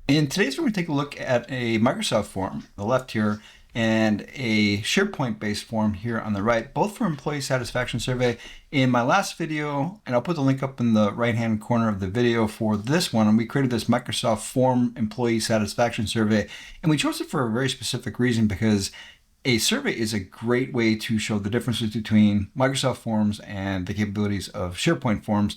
In today's we're going to take a look at a Microsoft form on the left here and a SharePoint based form here on the right, both for employee satisfaction survey. In my last video, and I'll put the link up in the right hand corner of the video for this one, and we created this Microsoft form employee satisfaction survey, and we chose it for a very specific reason because a survey is a great way to show the differences between Microsoft Forms and the capabilities of SharePoint Forms,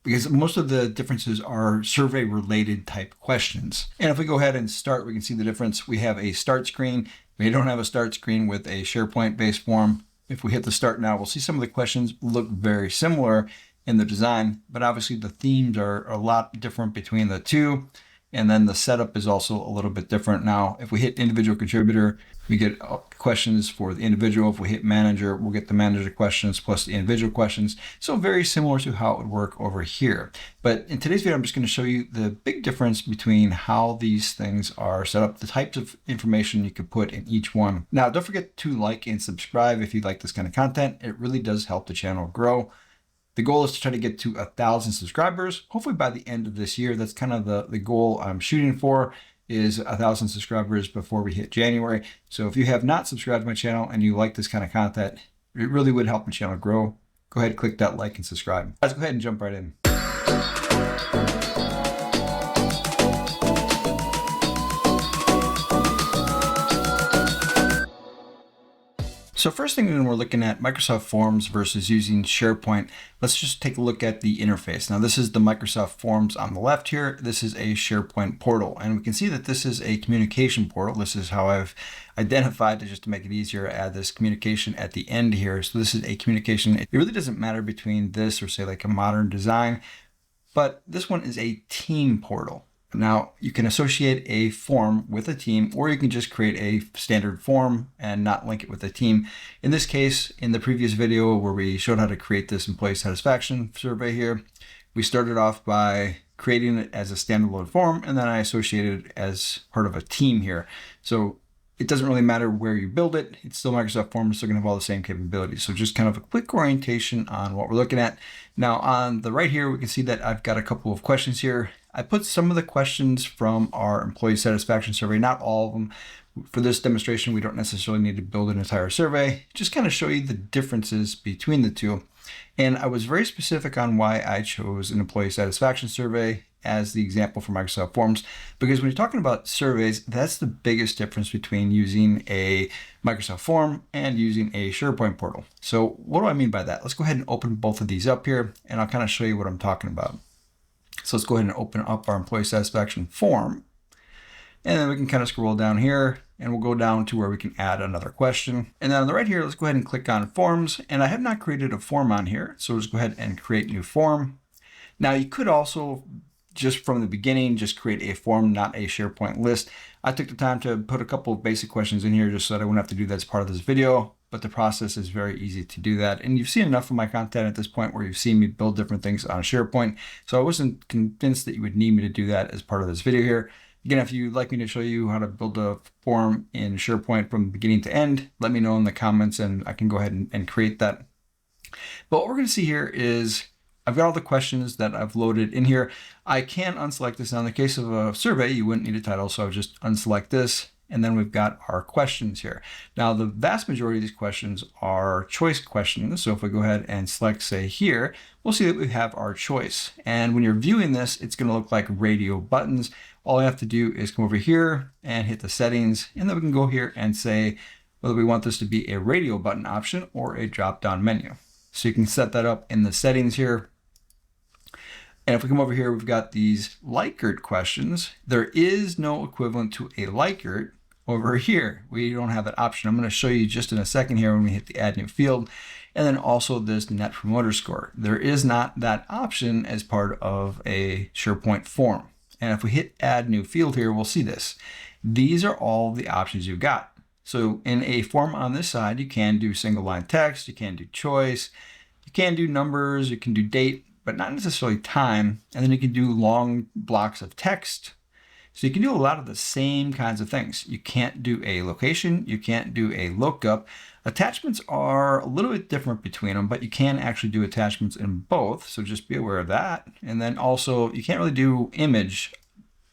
because most of the differences are survey related type questions. And if we go ahead and start, we can see the difference. We have a start screen. We don't have a start screen with a SharePoint based form. If we hit the start now, we'll see some of the questions look very similar in the design, but obviously the themes are a lot different between the two. And then the setup is also a little bit different. Now, if we hit individual contributor, we get questions for the individual. If we hit manager, we'll get the manager questions plus the individual questions. So very similar to how it would work over here. But in today's video, I'm just going to show you the big difference between how these things are set up, the types of information you could put in each one. Now, don't forget to like and subscribe if you like this kind of content. It really does help the channel grow. The goal is to try to get to 1,000 subscribers, hopefully by the end of this year. That's kind of the goal I'm shooting for, is 1,000 subscribers before we hit January. So if you have not subscribed to my channel and you like this kind of content, it really would help the channel grow. Go ahead and click that like and subscribe. Let's go ahead and jump right in. So first thing when we're looking at Microsoft Forms versus using SharePoint, let's just take a look at the interface. Now this is the Microsoft Forms on the left here. This is a SharePoint portal, and we can see that this is a communication portal. This is how I've identified it, just to make it easier, add this communication at the end here. So this is a communication. It really doesn't matter between this or say like a modern design, but this one is a team portal. Now, you can associate a form with a team, or you can just create a standard form and not link it with a team. In this case, in the previous video where we showed how to create this employee satisfaction survey here, we started off by creating it as a standalone form, and then I associated it as part of a team here. So it doesn't really matter where you build it. It's still Microsoft Forms, so they're going to have all the same capabilities. So just kind of a quick orientation on what we're looking at. Now on the right here, we can see that I've got a couple of questions here. I put some of the questions from our employee satisfaction survey, not all of them. For this demonstration, we don't necessarily need to build an entire survey, just kind of show you the differences between the two. And I was very specific on why I chose an employee satisfaction survey as the example for Microsoft Forms, because when you're talking about surveys, that's the biggest difference between using a Microsoft form and using a SharePoint portal. So what do I mean by that? Let's go ahead and open both of these up here, and I'll kind of show you what I'm talking about. So let's go ahead and open up our employee satisfaction form. And then we can kind of scroll down here and we'll go down to where we can add another question. And then on the right here, let's go ahead and click on forms. And I have not created a form on here. So let's go ahead and create new form. Now you could also just from the beginning, just create a form, not a SharePoint list. I took the time to put a couple of basic questions in here just so that I wouldn't have to do that as part of this video. But the process is very easy to do that. And you've seen enough of my content at this point where you've seen me build different things on SharePoint. So I wasn't convinced that you would need me to do that as part of this video here. Again, if you'd like me to show you how to build a form in SharePoint from beginning to end, let me know in the comments and I can go ahead and create that. But what we're going to see here is I've got all the questions that I've loaded in here. I can unselect this. Now, in the case of a survey, you wouldn't need a title, so I'll just unselect this. And then we've got our questions here. Now, the vast majority of these questions are choice questions. So if we go ahead and select, say here, we'll see that we have our choice. And when you're viewing this, it's going to look like radio buttons. All I have to do is come over here and hit the settings. And then we can go here and say whether we want this to be a radio button option or a drop-down menu. So you can set that up in the settings here. And if we come over here, we've got these Likert questions. There is no equivalent to a Likert over here. We don't have that option. I'm going to show you just in a second here when we hit the add new field. And then also this net promoter score. There is not that option as part of a SharePoint form. And if we hit add new field here, we'll see this. These are all the options you've got. So in a form on this side, you can do single line text, you can do choice, you can do numbers, you can do date, but not necessarily time. And then you can do long blocks of text. So you can do a lot of the same kinds of things. You can't do a location. You can't do a lookup. Attachments are a little bit different between them, but you can actually do attachments in both. So just be aware of that. And then also you can't really do image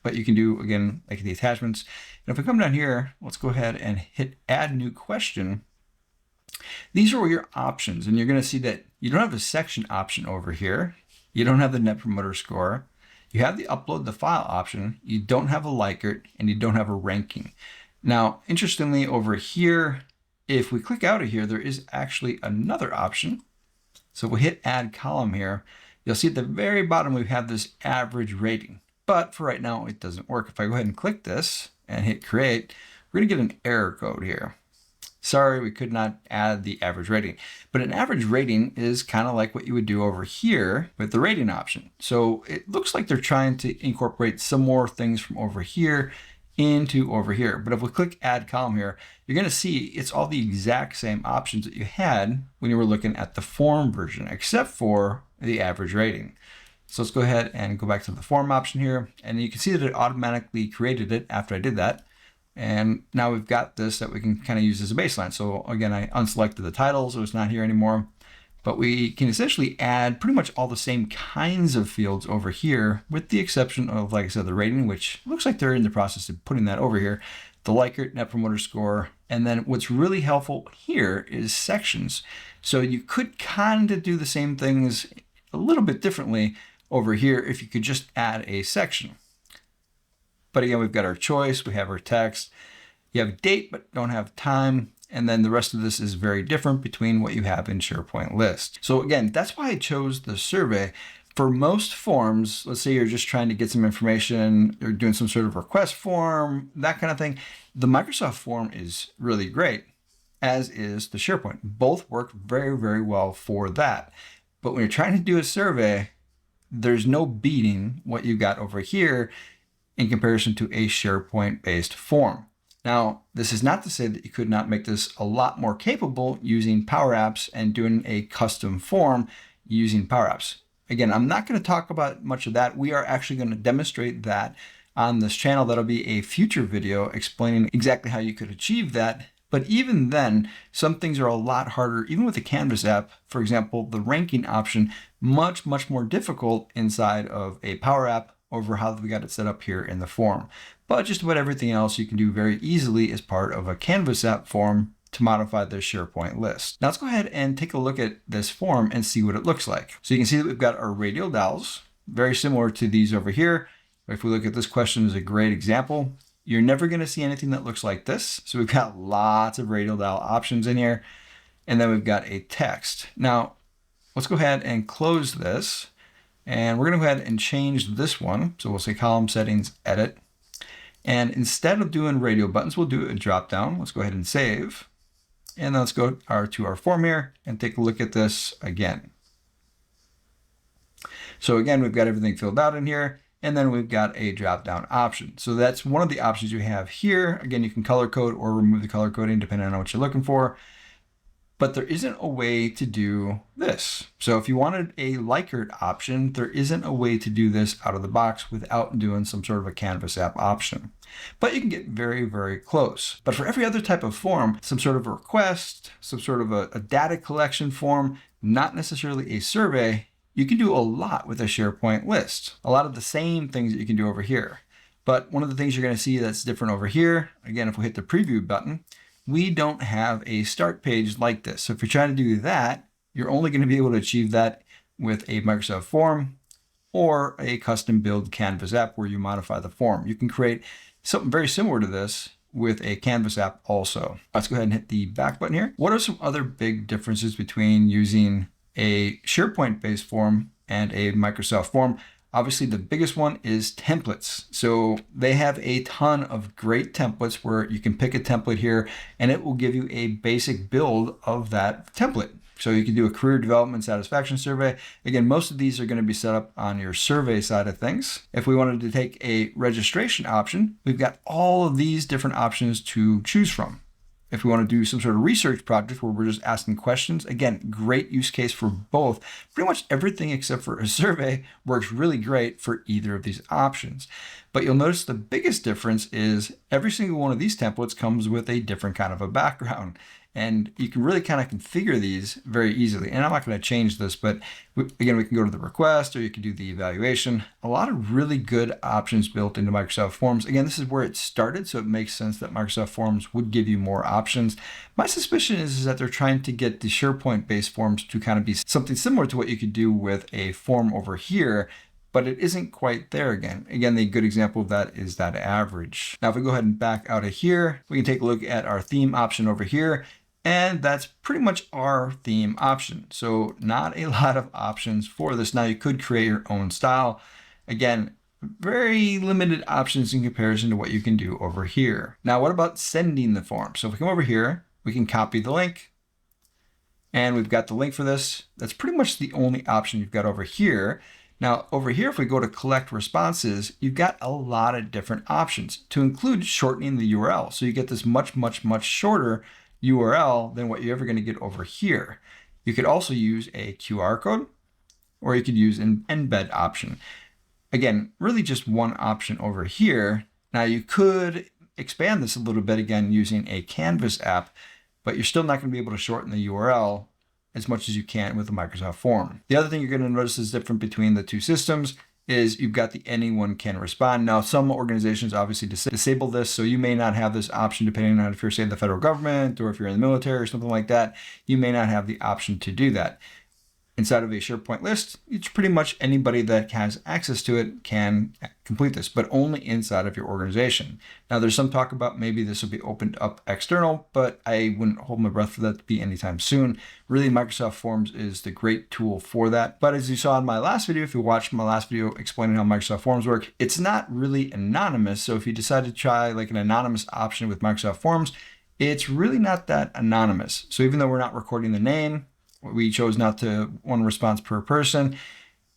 but you can do, again, like the attachments. And if we come down here, let's go ahead and hit add new question. These are your options, and you're going to see that you don't have a section option over here. You don't have the Net Promoter Score. You have the upload the file option. You don't have a Likert, and you don't have a ranking. Now, interestingly, over here, if we click out of here, there is actually another option. So if we hit add column here, you'll see at the very bottom we have this average rating. But for right now, it doesn't work. If I go ahead and click this and hit create, we're going to get an error code here. Sorry, we could not add the average rating. But an average rating is kind of like what you would do over here with the rating option. So it looks like they're trying to incorporate some more things from over here into over here. But if we click add column here, you're going to see it's all the exact same options that you had when you were looking at the form version, except for the average rating. So let's go ahead and go back to the form option here. And you can see that it automatically created it after I did that. And now we've got this that we can kind of use as a baseline. So again, I unselected the title, so it's not here anymore. But we can essentially add pretty much all the same kinds of fields over here, with the exception of, like I said, the rating, which looks like they're in the process of putting that over here, the Likert, Net Promoter Score. And then what's really helpful here is sections. So you could kind of do the same things a little bit differently over here if you could just add a section. But again, we've got our choice, we have our text, you have date, but don't have time. And then the rest of this is very different between what you have in SharePoint List. So again, that's why I chose the survey. For most forms, let's say you're just trying to get some information, you're doing some sort of request form, that kind of thing. The Microsoft form is really great, as is the SharePoint. Both work very, very well for that. But when you're trying to do a survey, there's no beating what you got over here in comparison to a SharePoint-based form. Now, this is not to say that you could not make this a lot more capable using Power Apps and doing a custom form using Power Apps. Again, I'm not going to talk about much of that. We are actually going to demonstrate that on this channel. That'll be a future video explaining exactly how you could achieve that. But even then, some things are a lot harder, even with the Canvas app. For example, the ranking option, much, much more difficult inside of a Power App over how we got it set up here in the form. But just about everything else you can do very easily as part of a Canvas app form to modify the SharePoint list. Now let's go ahead and take a look at this form and see what it looks like. So you can see that we've got our radial dials, very similar to these over here. If we look at this question as a great example, you're never going to see anything that looks like this. So we've got lots of radial dial options in here. And then we've got a text. Now let's go ahead and close this. And we're going to go ahead and change this one. So we'll say column settings, edit. And instead of doing radial buttons, we'll do a drop down. Let's go ahead and save. And then let's go to our form here and take a look at this again. So again, we've got everything filled out in here. And then we've got a drop down option. So that's one of the options you have here. Again, you can color code or remove the color coding depending on what you're looking for. But there isn't a way to do this. So if you wanted a Likert option, there isn't a way to do this out of the box without doing some sort of a Canvas app option. But you can get very, very close. But for every other type of form, some sort of a request, some sort of a data collection form, not necessarily a survey, you can do a lot with a SharePoint list. A lot of the same things that you can do over here. But one of the things you're going to see that's different over here, again, if we hit the preview button, we don't have a start page like this. So if you're trying to do that, you're only going to be able to achieve that with a Microsoft form or a custom build Canvas app where you modify the form. You can create something very similar to this with a Canvas app also. Let's go ahead and hit the back button here. What are some other big differences between using a SharePoint-based form and a Microsoft form? Obviously, the biggest one is templates. So they have a ton of great templates where you can pick a template here and it will give you a basic build of that template. So you can do a career development satisfaction survey. Again, most of these are going to be set up on your survey side of things. If we wanted to take a registration option, we've got all of these different options to choose from. If we want to do some sort of research project where we're just asking questions, again, great use case for both. Pretty much everything except for a survey works really great for either of these options. But you'll notice the biggest difference is every single one of these templates comes with a different kind of a background. And you can really kind of configure these very easily. And I'm not going to change this, but again, we can go to the request, or you can do the evaluation. A lot of really good options built into Microsoft Forms. Again, this is where it started, so it makes sense that Microsoft Forms would give you more options. My suspicion is that they're trying to get the SharePoint-based forms to kind of be something similar to what you could do with a form over here, but it isn't quite there again. Again, the good example of that is that average. Now, if we go ahead and back out of here, we can take a look at our theme option over here. And that's pretty much our theme option. So not a lot of options for this. Now you could create your own style. Again, very limited options in comparison to what you can do over here. Now, what about sending the form? So if we come over here, we can copy the link. And we've got the link for this. That's pretty much the only option you've got over here. Now over here, if we go to collect responses, you've got a lot of different options, to include shortening the URL. So you get this much shorter URL than what you're ever going to get over here. You could also use a QR code, or you could use an embed option. Again, really just one option over here. Now you could expand this a little bit, again, using a Canvas app, but you're still not going to be able to shorten the URL as much as you can with the Microsoft form. The other thing you're going to notice is different between the two systems is you've got the anyone can respond. Now, some organizations obviously disable this, so you may not have this option depending on if you're, say, the federal government or if you're in the military or something like that. You may not have the option to do that. Inside of a SharePoint list, it's pretty much anybody that has access to it can complete this, but only inside of your organization. Now, there's some talk about maybe this will be opened up external, but I wouldn't hold my breath for that to be anytime soon. Really, Microsoft Forms is the great tool for that. But as you saw in my last video, if you watched my last video explaining how Microsoft Forms work, it's not really anonymous. So if you decide to try like an anonymous option with Microsoft Forms, it's really not that anonymous. So even though we're not recording the name, we chose not to one response per person,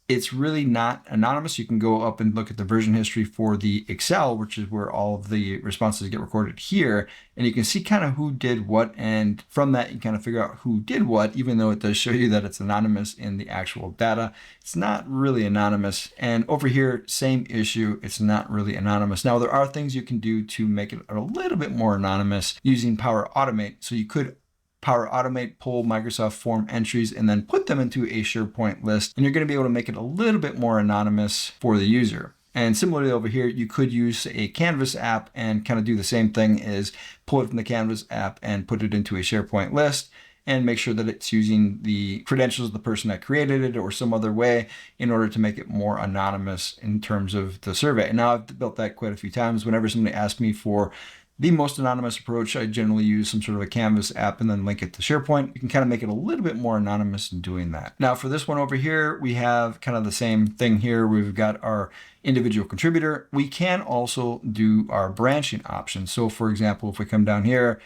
it's really not anonymous. You can go up and look at the version history for the Excel, which is where all of the responses get recorded here. And you can see kind of who did what. And from that, you kind of figure out who did what, even though it does show you that it's anonymous in the actual data. It's not really anonymous. And over here, same issue. It's not really anonymous. Now, there are things you can do to make it a little bit more anonymous using Power Automate. So you could Power Automate, pull Microsoft form entries, and then put them into a SharePoint list. And you're going to be able to make it a little bit more anonymous for the user. And similarly over here, you could use a Canvas app and kind of do the same thing, is pull it from the Canvas app and put it into a SharePoint list and make sure that it's using the credentials of the person that created it or some other way in order to make it more anonymous in terms of the survey. And now I've built that quite a few times. Whenever somebody asks me for the most anonymous approach, I generally use some sort of a Canvas app and then link it to SharePoint. You can kind of make it a little bit more anonymous in doing that. Now for this one over here, we have kind of the same thing here. We've got our individual contributor. We can also do our branching option. So for example, if we come down here,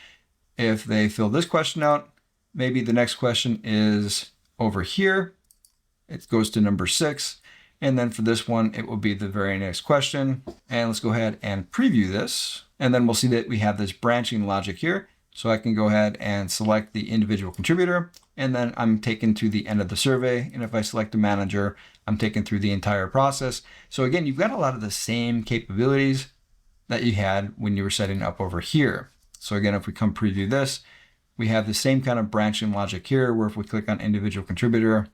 if they fill this question out, maybe the next question is over here. It goes to number 6. And then for this one, it will be the very next question. And let's go ahead and preview this. And then we'll see that we have this branching logic here. So I can go ahead and select the individual contributor, and then I'm taken to the end of the survey. And if I select a manager, I'm taken through the entire process. So again, you've got a lot of the same capabilities that you had when you were setting up over here. So again, if we come preview this, we have the same kind of branching logic here, where if we click on individual contributor,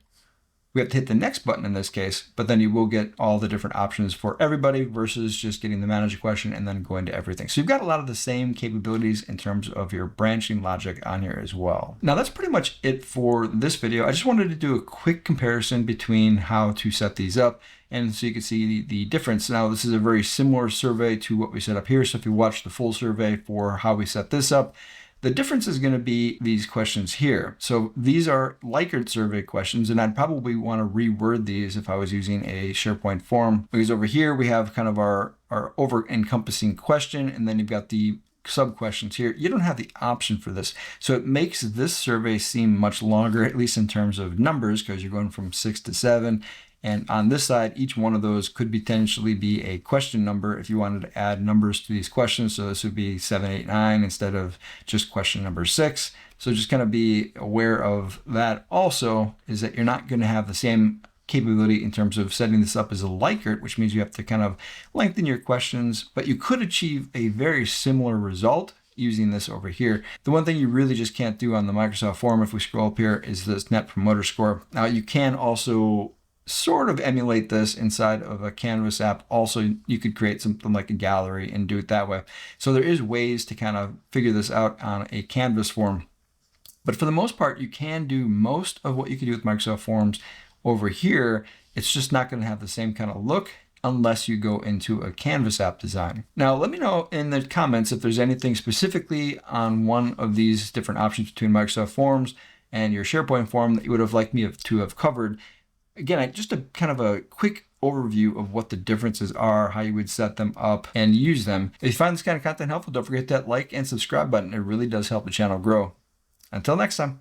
we have to hit the next button in this case, but then you will get all the different options for everybody versus just getting the manager question and then going to everything. So you've got a lot of the same capabilities in terms of your branching logic on here as well. Now that's pretty much it for this video. I just wanted to do a quick comparison between how to set these up, and so you can see the difference. Now this is a very similar survey to what we set up here. So if you watch the full survey for how we set this up, the difference is going to be these questions here. So these are Likert survey questions, and I'd probably want to reword these if I was using a SharePoint form, because over here we have kind of our over-encompassing question, and then you've got the sub questions here. You don't have the option for this. So it makes this survey seem much longer, at least in terms of numbers, because you're going from 6 to 7. And on this side, each one of those could potentially be a question number if you wanted to add numbers to these questions. So this would be 7, 8, 9 instead of just question number 6. So just kind of be aware of that. Also is that you're not going to have the same capability in terms of setting this up as a Likert, which means you have to kind of lengthen your questions, but you could achieve a very similar result using this over here. The one thing you really just can't do on the Microsoft form, if we scroll up here, is this Net Promoter Score. Now you can also sort of emulate this inside of a Canvas app. Also, you could create something like a gallery and do it that way. So there is ways to kind of figure this out on a Canvas form. But for the most part, you can do most of what you can do with Microsoft Forms over here. It's just not going to have the same kind of look unless you go into a Canvas app design. Now, let me know in the comments if there's anything specifically on one of these different options between Microsoft Forms and your SharePoint form that you would have liked me to have covered. Again, just a kind of a quick overview of what the differences are, how you would set them up and use them. If you find this kind of content helpful, don't forget that like and subscribe button. It really does help the channel grow. Until next time.